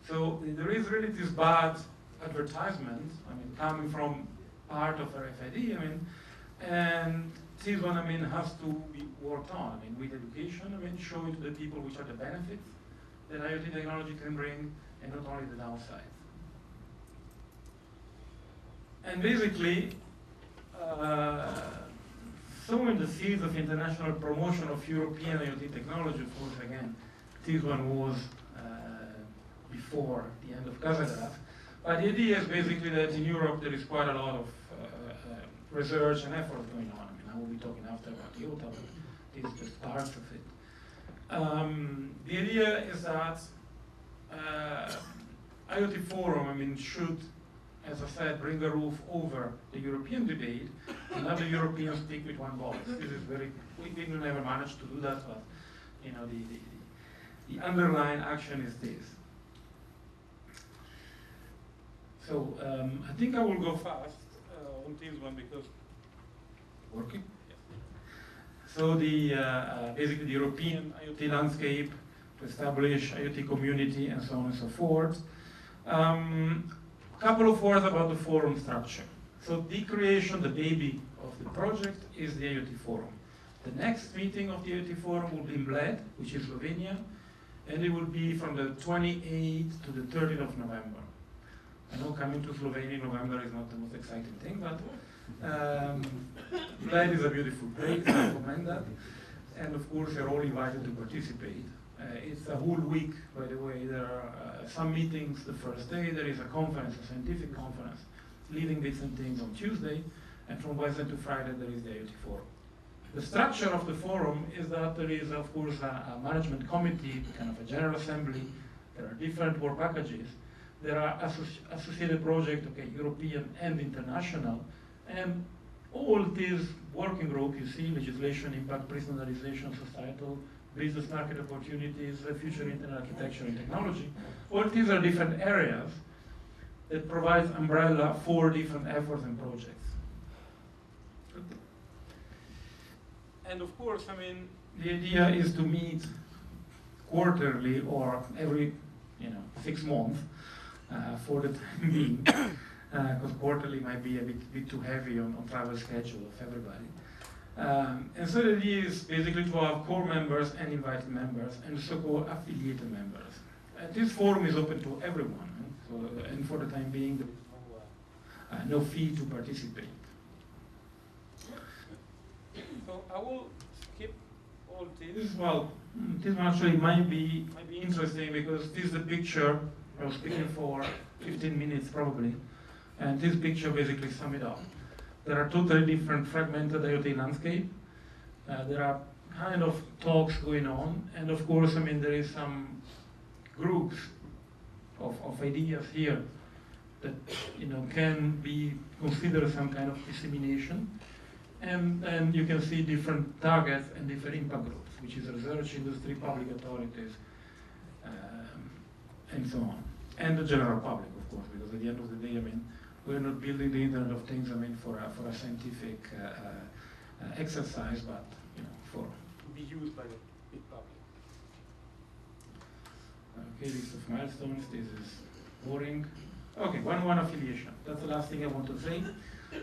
So there is really this bad advertisement, I mean, coming from part of RFID, I mean, and this one, I mean, has to be worked on, I mean, with education, I mean, showing to the people which are the benefits that IoT technology can bring, and not only the downsides. And basically, sowing the seeds of international promotion of European IoT technology, of course, again, this one was before the end of Kazakhstan. But the idea is basically that in Europe there is quite a lot of research and effort going on. I mean, I will be talking after about IOT-A, but this is just parts of it. The idea is that IoT Forum, I mean, should, as I said, bring a roof over the European debate, and let the Europeans speak with one voice. This is very, we didn't ever manage to do that, but you know, the underlying action is this. So I think I will go fast on this one because working. Yeah. So the basically the European IoT landscape, to establish IoT community and so on and so forth. Couple of words about the forum structure. So the creation, the baby of the project is the IoT Forum. The next meeting of the IoT Forum will be in Bled, which is Slovenia, and it will be from the 28th to the 30th of November. I know coming to Slovenia in November is not the most exciting thing, but Bled is a beautiful place, I recommend that. And of course, you're all invited to participate. It's a whole week, by the way. There are some meetings the first day. There is a conference, a scientific conference, leading bits and things on Tuesday. And from Wednesday to Friday, there is the IoT Forum. The structure of the forum is that there is, of course, a management committee, kind of a general assembly. There are different work packages. There are associated projects, okay, European and international. And all these working groups, you see, legislation, impact, personalization, societal, business market opportunities, future internet architecture and technology. All these are different areas that provide umbrella for different efforts and projects. And of course, I mean, the idea is to meet quarterly or every 6 months for the time being, because quarterly might be a bit too heavy on travel schedule of everybody. And so the idea is basically to have core members and invited members and so-called affiliated members. This forum is open to everyone, and for the time being, there is no fee to participate. So I will skip all this. Well, this one actually might be interesting because this is the picture I was speaking for 15 minutes probably, and this picture basically sums it up. There are totally different fragmented IoT landscape. There are kind of talks going on, and of course, I mean, there is some groups of ideas here that can be considered some kind of dissemination, and you can see different targets and different impact groups, which is research, industry, public authorities, and so on, and the general public, of course, because at the end of the day, I mean, we're not building the Internet of Things, I mean, for a scientific exercise, but to be used by the big public. Okay, list of milestones. This is boring. Okay, one affiliation. That's the last thing I want to say,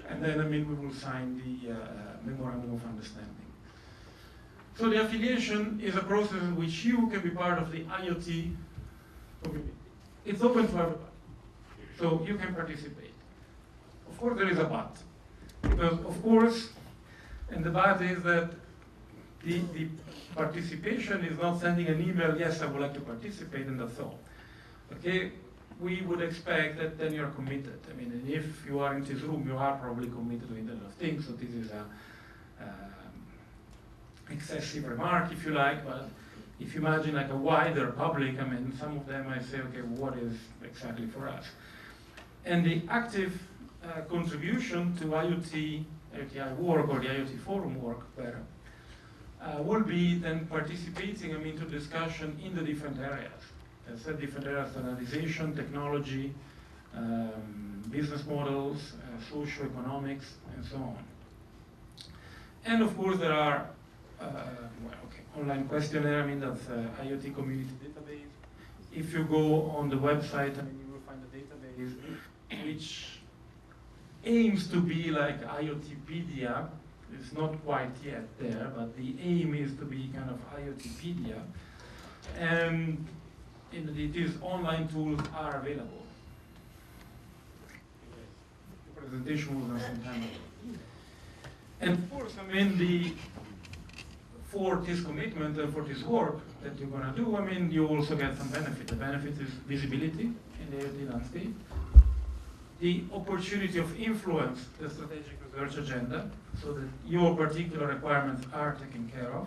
and then I mean we will sign the memorandum of understanding. So the affiliation is a process in which you can be part of the IoT community. It's open to everybody, so you can participate. Of course, there is a but, because of course, and the but is that the participation is not sending an email, yes, I would like to participate, and that's all. Okay, we would expect that then you're committed. I mean, and if you are in this room, you are probably committed to Internet of Things, so this is a excessive remark, if you like, but if you imagine like a wider public, I mean, some of them might say, okay, what is exactly for us? And the active contribution to IoT-I work, or the IoT Forum work, better, will be then participating, I mean, to discussion in the different areas. As I said, different areas, standardization, technology, business models, socio-economics, and so on. And of course, there are online questionnaire, I mean, that's IoT community database, if you go on the website, I mean, you will find a database which aims to be like IoTpedia. It's not quite yet there, but the aim is to be kind of IoTpedia. And these online tools are available. The presentation was done some time ago. And of course, I mean, for this commitment and for this work that you're going to do, I mean, you also get some benefit. The benefit is visibility in the IoT landscape, the opportunity of influence the strategic research agenda, so that your particular requirements are taken care of,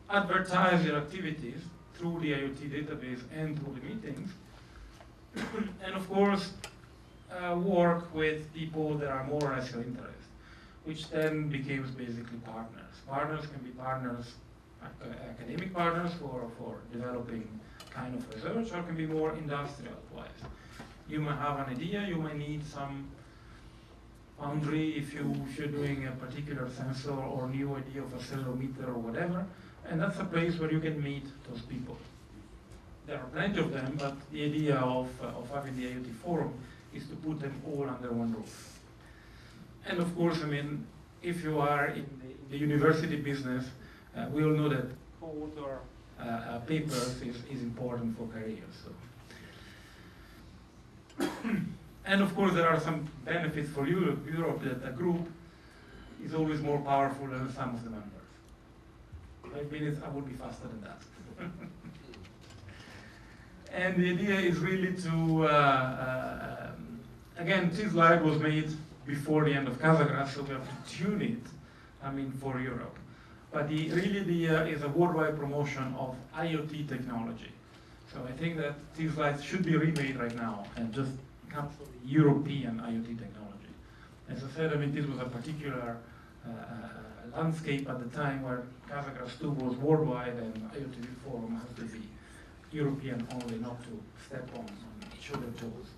advertise your activities through the IoT database and through the meetings, and of course, work with people that are more or less your interest, which then becomes basically partners. Partners can be partners, academic partners for developing kind of research, or can be more industrial-wise. You might have an idea, you might need some foundry if you're doing a particular sensor or new idea of accelerometer or whatever, and that's a place where you can meet those people. There are plenty of them, but the idea of having the IoT Forum is to put them all under one roof. And of course, I mean, if you are in the university business, we all know that code or papers is important for careers. So. And of course, there are some benefits for Europe that a group is always more powerful than some of the members. 5 minutes, I would be faster than that. And the idea is really to, again, this slide was made before the end of Casagraph, so we have to tune it, I mean, for Europe. But really the idea is a worldwide promotion of IoT technology. So I think that these slides should be remade right now and just capture the European IoT technology. As I said, I mean, this was a particular landscape at the time where Casagraph 2 was worldwide and IoT Forum has to be European only, not to step on each other's toes.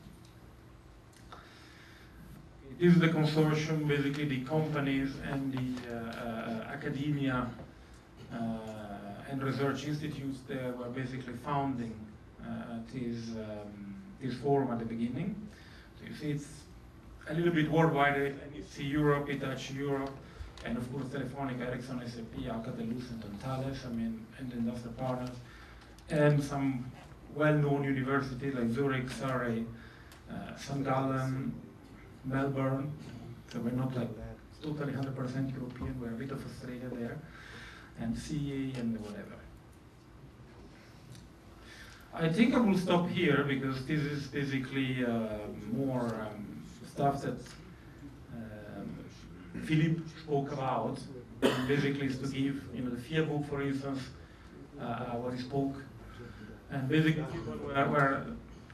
This is the consortium, basically the companies and the academia and research institutes that were basically founding this forum at the beginning. So you see it's a little bit worldwide, and you see Europe, it touches Europe, and of course Telefonica, Ericsson, SAP, Alcatel-Lucent, and Thales, I mean, and the industrial partners, and some well-known universities like Zurich, Surrey, St. Gallen, Melbourne, so we're not like totally 100% European, we're a bit of Australia there, and CA and whatever. I think I will stop here because this is basically more stuff that Philippe spoke about. Basically, is to give, the FIA book, for instance, where he spoke, and basically were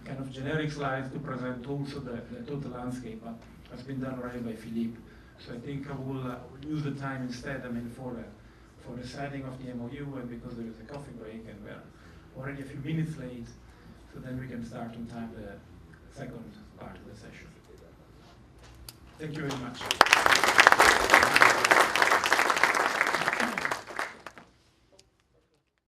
kind of generic slides to present also the total landscape, but has been done already by Philippe. So I think I will use the time instead, I mean, for the signing of the MOU, and because there is a coffee break and we're already a few minutes late, so then we can start on time the second part of the session. Thank you very much.